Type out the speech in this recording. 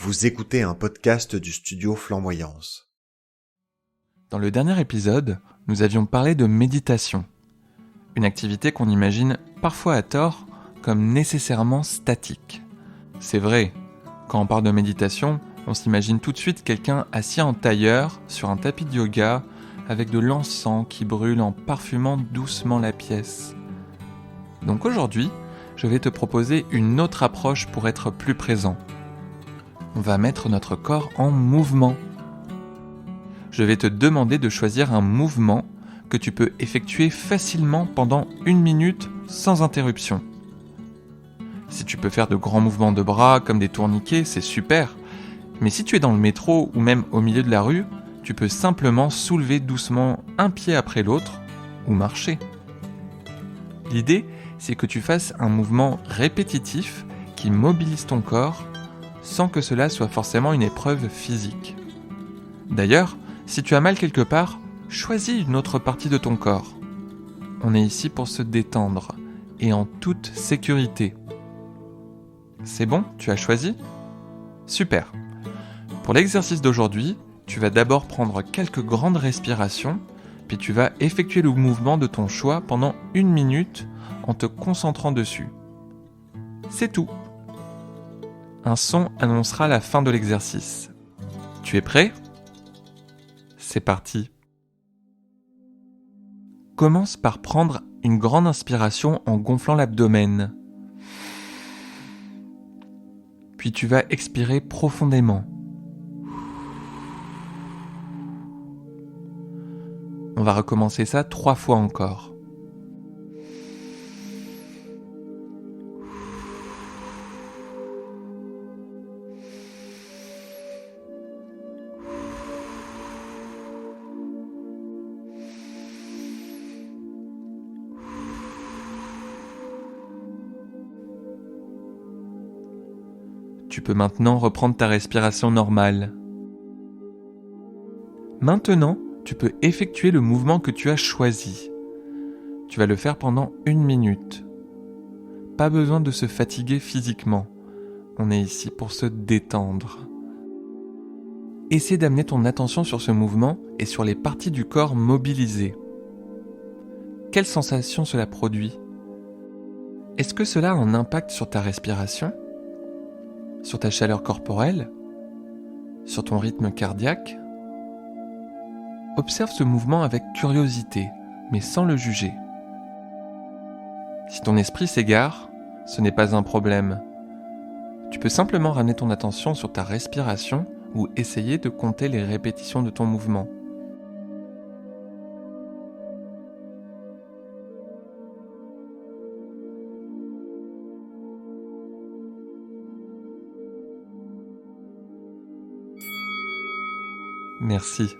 Vous écoutez un podcast du studio Flamboyance. Dans le dernier épisode, nous avions parlé de méditation, une activité qu'on imagine parfois à tort comme nécessairement statique. C'est vrai, quand on parle de méditation, on s'imagine tout de suite quelqu'un assis en tailleur sur un tapis de yoga avec de l'encens qui brûle en parfumant doucement la pièce. Donc aujourd'hui, je vais te proposer une autre approche pour être plus présent. On va mettre notre corps en mouvement. Je vais te demander de choisir un mouvement que tu peux effectuer facilement pendant 1 minute sans interruption. Si tu peux faire de grands mouvements de bras comme des tourniquets, c'est super. Mais si tu es dans le métro ou même au milieu de la rue, tu peux simplement soulever doucement un pied après l'autre ou marcher. L'idée, c'est que tu fasses un mouvement répétitif qui mobilise ton corps sans que cela soit forcément une épreuve physique. D'ailleurs, si tu as mal quelque part, choisis une autre partie de ton corps. On est ici pour se détendre et en toute sécurité. C'est bon, tu as choisi ? Super. Pour l'exercice d'aujourd'hui, tu vas d'abord prendre quelques grandes respirations, puis tu vas effectuer le mouvement de ton choix pendant 1 minute en te concentrant dessus. C'est tout. Un son annoncera la fin de l'exercice. Tu es prêt ? C'est parti. Commence par prendre une grande inspiration en gonflant l'abdomen. Puis tu vas expirer profondément. On va recommencer ça 3 fois encore. Tu peux maintenant reprendre ta respiration normale. Maintenant, tu peux effectuer le mouvement que tu as choisi. Tu vas le faire pendant 1 minute. Pas besoin de se fatiguer physiquement. On est ici pour se détendre. Essaie d'amener ton attention sur ce mouvement et sur les parties du corps mobilisées. Quelle sensation cela produit ? Est-ce que cela a un impact sur ta respiration ? Sur ta chaleur corporelle ? Sur ton rythme cardiaque ? Observe ce mouvement avec curiosité, mais sans le juger. Si ton esprit s'égare, ce n'est pas un problème. Tu peux simplement ramener ton attention sur ta respiration ou essayer de compter les répétitions de ton mouvement. Merci.